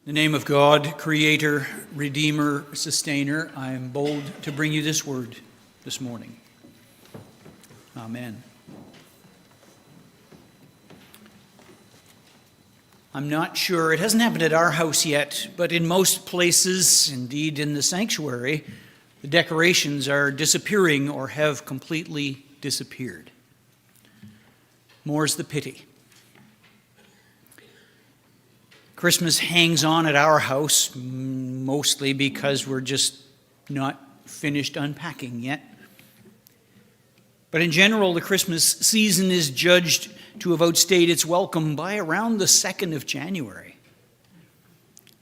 In the name of God, Creator, Redeemer, Sustainer, I am bold to bring you this word this morning. Amen. I'm not sure, it hasn't happened at our house yet, but in most places, indeed in the sanctuary, the decorations are disappearing or have completely disappeared. More's the pity. Christmas hangs on at our house, mostly because we're just not finished unpacking yet. But in general, the Christmas season is judged to have outstayed its welcome by around the 2nd of January.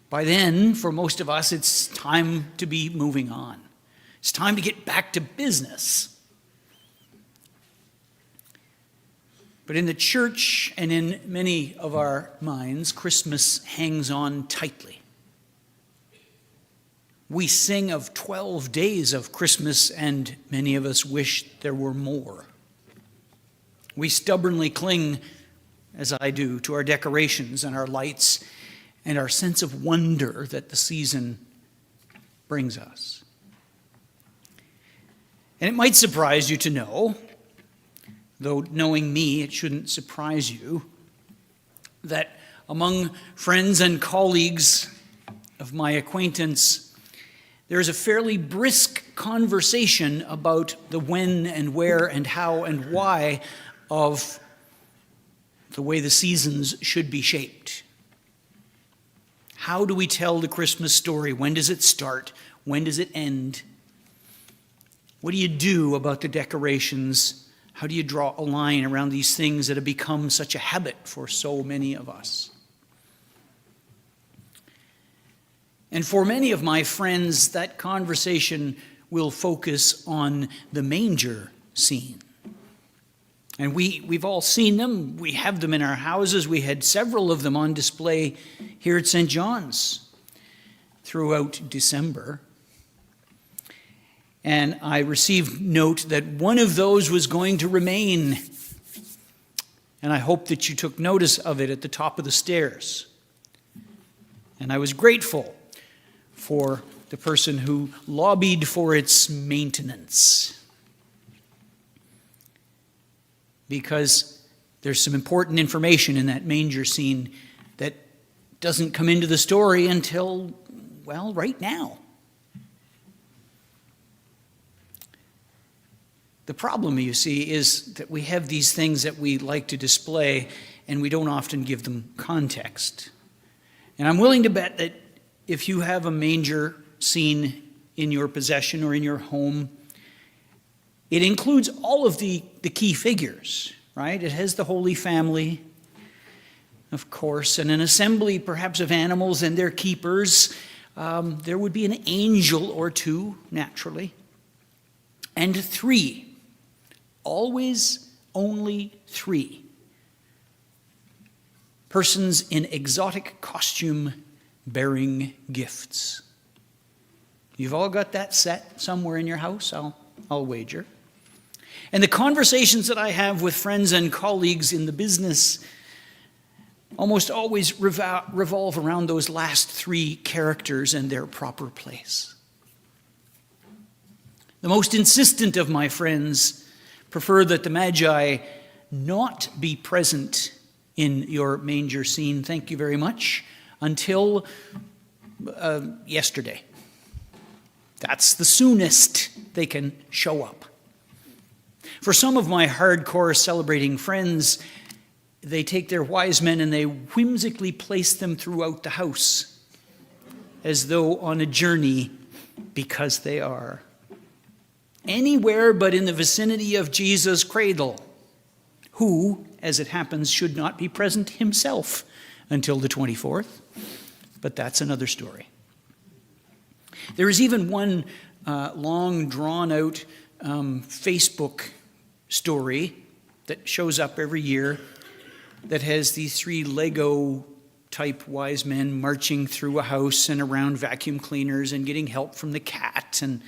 By then, for most of us, it's time to be moving on. It's time to get back to business. But in the church and in many of our minds, Christmas hangs on tightly. We sing of 12 days of Christmas, and many of us wish there were more. We stubbornly cling, as I do, to our decorations and our lights and our sense of wonder that the season brings us. And it might surprise you to know, though knowing me, it shouldn't surprise you, that among friends and colleagues of my acquaintance, there is a fairly brisk conversation about the when and where and how and why of the way the seasons should be shaped. How do we tell the Christmas story? When does it start? When does it end? What do you do about the decorations? How do you draw a line around these things that have become such a habit for so many of us? And for many of my friends, that conversation will focus on the manger scene. And we've all seen them. We have them in our houses. We had several of them on display here at St. John's throughout December. And I received note that one of those was going to remain. And I hope that you took notice of it at the top of the stairs. And I was grateful for the person who lobbied for its maintenance. Because there's some important information in that manger scene that doesn't come into the story until, well, right now. The problem, you see, is that we have these things that we like to display, and we don't often give them context. And I'm willing to bet that if you have a manger scene in your possession or in your home, it includes all of the key figures, right? It has the Holy Family, of course, and an assembly perhaps of animals and their keepers. There would be an angel or two, naturally, and 3. Always only 3 persons in exotic costume bearing gifts. You've all got that set somewhere in your house, I'll wager. And the conversations that I have with friends and colleagues in the business almost always revolve around those last 3 characters and their proper place. The most insistent of my friends prefer that the Magi not be present in your manger scene, thank you very much, until yesterday. That's the soonest they can show up. For some of my hardcore celebrating friends, they take their wise men and they whimsically place them throughout the house, as though on a journey, because they are. Anywhere but in the vicinity of Jesus' cradle, who, as it happens, should not be present himself until the 24th. But that's another story. There is even one long, drawn-out Facebook story that shows up every year that has these 3 Lego-type wise men marching through a house and around vacuum cleaners and getting help from the cat. And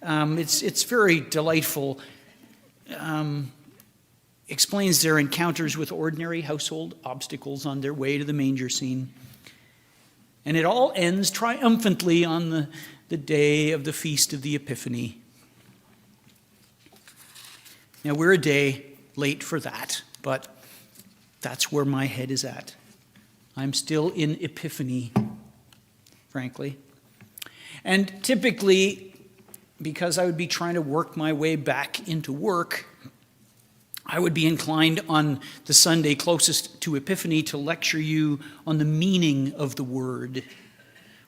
it's very delightful. Explains their encounters with ordinary household obstacles on their way to the manger scene. And it all ends triumphantly on the day of the Feast of the Epiphany. Now, we're a day late for that, but that's where my head is at. I'm still in Epiphany, frankly. And typically, because I would be trying to work my way back into work, I would be inclined on the Sunday closest to Epiphany to lecture you on the meaning of the word,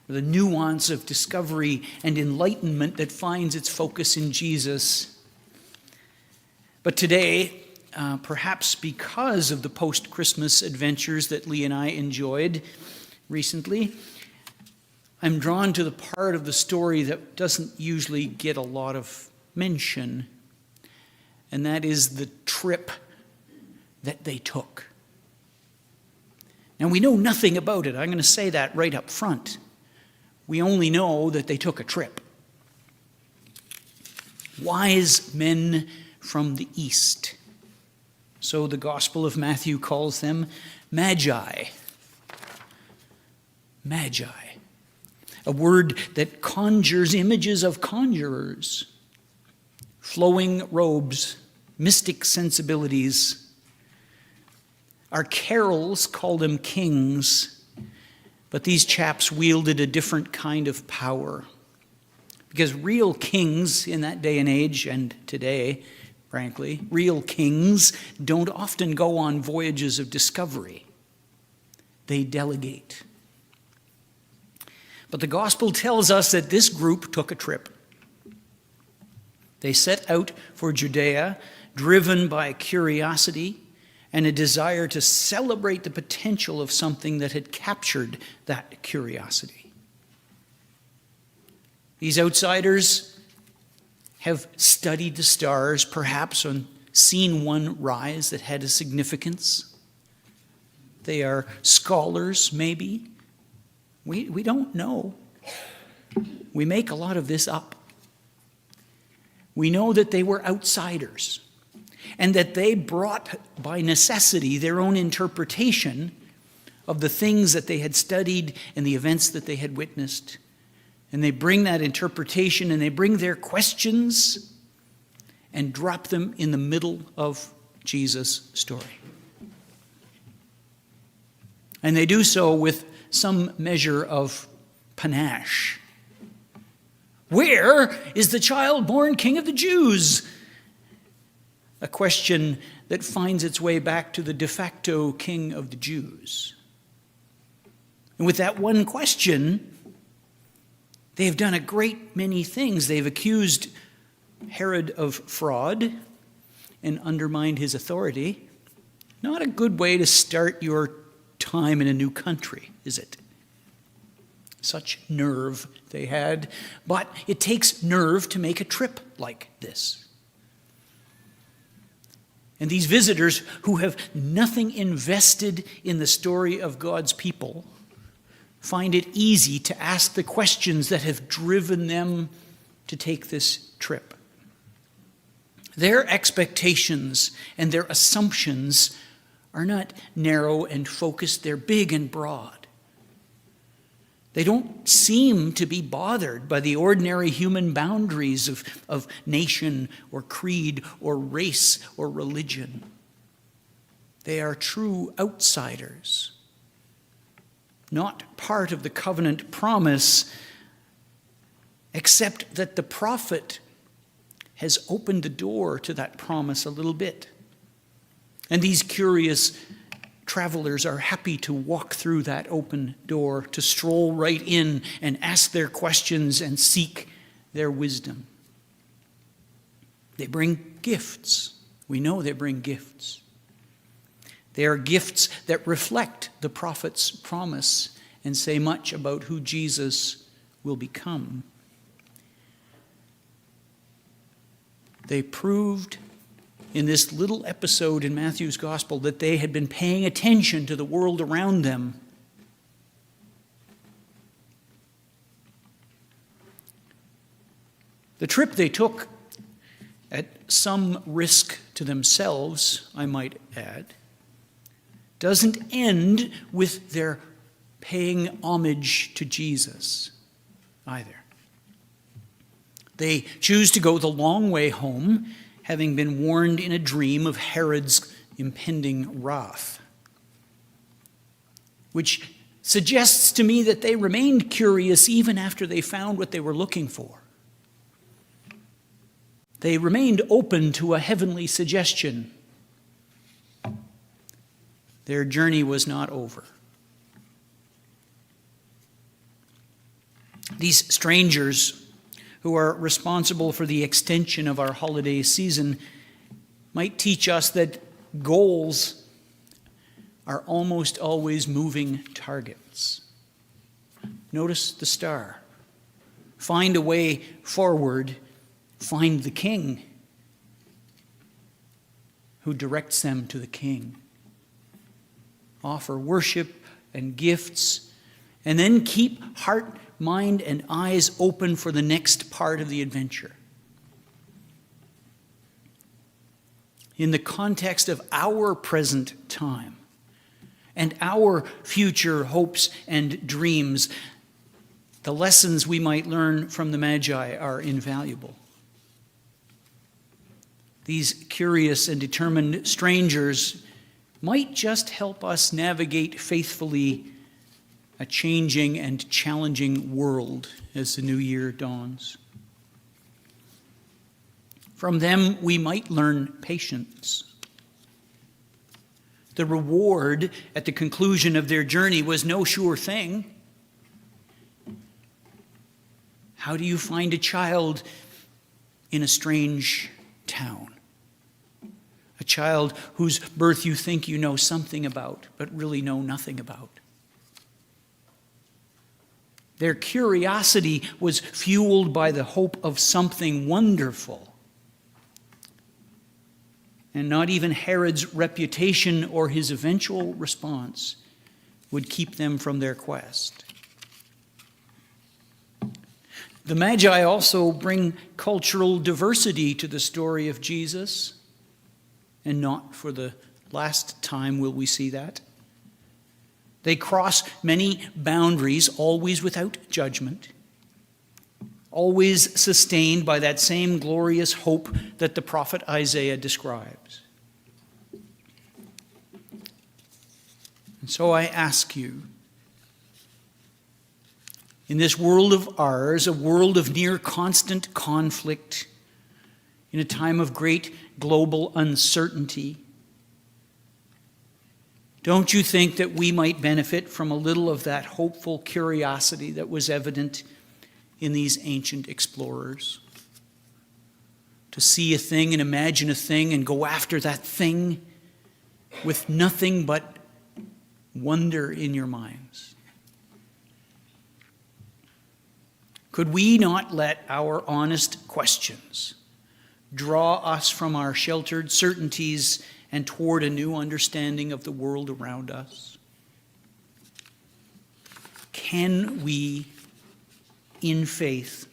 or the nuance of discovery and enlightenment that finds its focus in Jesus. But today, perhaps because of the post-Christmas adventures that Lee and I enjoyed recently, I'm drawn to the part of the story that doesn't usually get a lot of mention, and that is the trip that they took. Now, we know nothing about it. I'm going to say that right up front. We only know that they took a trip. Wise men from the east. So the Gospel of Matthew calls them magi. Magi. A word that conjures images of conjurers. Flowing robes, mystic sensibilities. Our carols call them kings, but these chaps wielded a different kind of power. Because real kings in that day and age, and today, frankly, real kings don't often go on voyages of discovery. They delegate. But the gospel tells us that this group took a trip. They set out for Judea, driven by curiosity and a desire to celebrate the potential of something that had captured that curiosity. These outsiders have studied the stars, perhaps, and seen one rise that had a significance. They are scholars, maybe. We don't know. We make a lot of this up. We know that they were outsiders and that they brought by necessity their own interpretation of the things that they had studied and the events that they had witnessed. And they bring that interpretation and they bring their questions and drop them in the middle of Jesus' story. And they do so with some measure of panache. Where is the child born King of the Jews? A question that finds its way back to the de facto King of the Jews. And with that one question, they have done a great many things. They've accused Herod of fraud and undermined his authority. Not a good way to start your time in a new country, is it? Such nerve they had. But it takes nerve to make a trip like this. And these visitors who have nothing invested in the story of God's people find it easy to ask the questions that have driven them to take this trip. Their expectations and their assumptions are not narrow and focused, they're big and broad. They don't seem to be bothered by the ordinary human boundaries of nation or creed or race or religion. They are true outsiders, not part of the covenant promise, except that the prophet has opened the door to that promise a little bit. And these curious travelers are happy to walk through that open door, to stroll right in and ask their questions and seek their wisdom. They bring gifts. We know they bring gifts. They are gifts that reflect the prophet's promise and say much about who Jesus will become. They proved in this little episode in Matthew's gospel that they had been paying attention to the world around them. The trip they took, at some risk to themselves, I might add, doesn't end with their paying homage to Jesus either. They choose to go the long way home, having been warned in a dream of Herod's impending wrath, which suggests to me that they remained curious even after they found what they were looking for. They remained open to a heavenly suggestion. Their journey was not over. These strangers who are responsible for the extension of our holiday season might teach us that goals are almost always moving targets. Notice the star. Find a way forward. Find the King who directs them to the King. Offer worship and gifts, and then keep heart, mind, and eyes open for the next part of the adventure. In the context of our present time and our future hopes and dreams, the lessons we might learn from the Magi are invaluable. These curious and determined strangers might just help us navigate faithfully a changing and challenging world as the new year dawns. From them, we might learn patience. The reward at the conclusion of their journey was no sure thing. How do you find a child in a strange town? A child whose birth you think you know something about, but really know nothing about. Their curiosity was fueled by the hope of something wonderful. And not even Herod's reputation or his eventual response would keep them from their quest. The Magi also bring cultural diversity to the story of Jesus, and not for the last time will we see that. They cross many boundaries, always without judgment, always sustained by that same glorious hope that the prophet Isaiah describes. And so I ask you, in this world of ours, a world of near constant conflict, in a time of great global uncertainty, don't you think that we might benefit from a little of that hopeful curiosity that was evident in these ancient explorers? To see a thing and imagine a thing and go after that thing with nothing but wonder in your minds. Could we not let our honest questions draw us from our sheltered certainties and toward a new understanding of the world around us? Can we, in faith,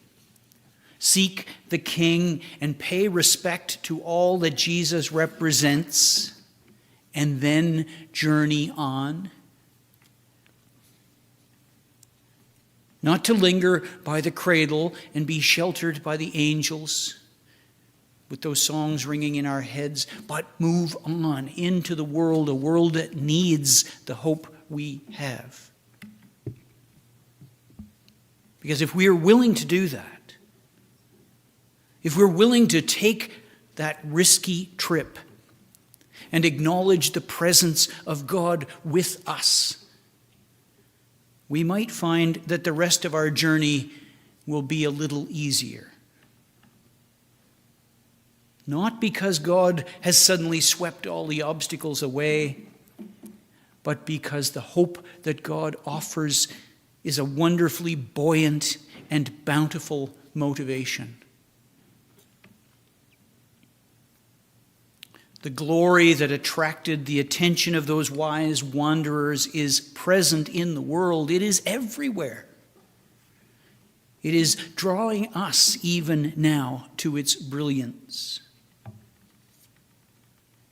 seek the King and pay respect to all that Jesus represents, and then journey on? Not to linger by the cradle and be sheltered by the angels with those songs ringing in our heads, but move on into the world, a world that needs the hope we have. Because if we are willing to do that, if we're willing to take that risky trip and acknowledge the presence of God with us, we might find that the rest of our journey will be a little easier. Not because God has suddenly swept all the obstacles away, but because the hope that God offers is a wonderfully buoyant and bountiful motivation. The glory that attracted the attention of those wise wanderers is present in the world. It is everywhere. It is drawing us even now to its brilliance.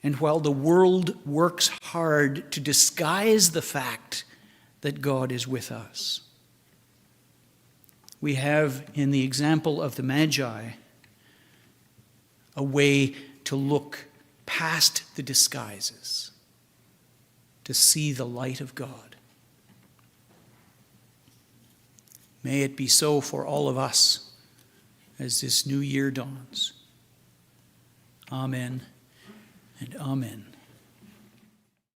And while the world works hard to disguise the fact that God is with us. We have, in the example of the Magi, a way to look past the disguises, to see the light of God. May it be so for all of us as this new year dawns. Amen and amen.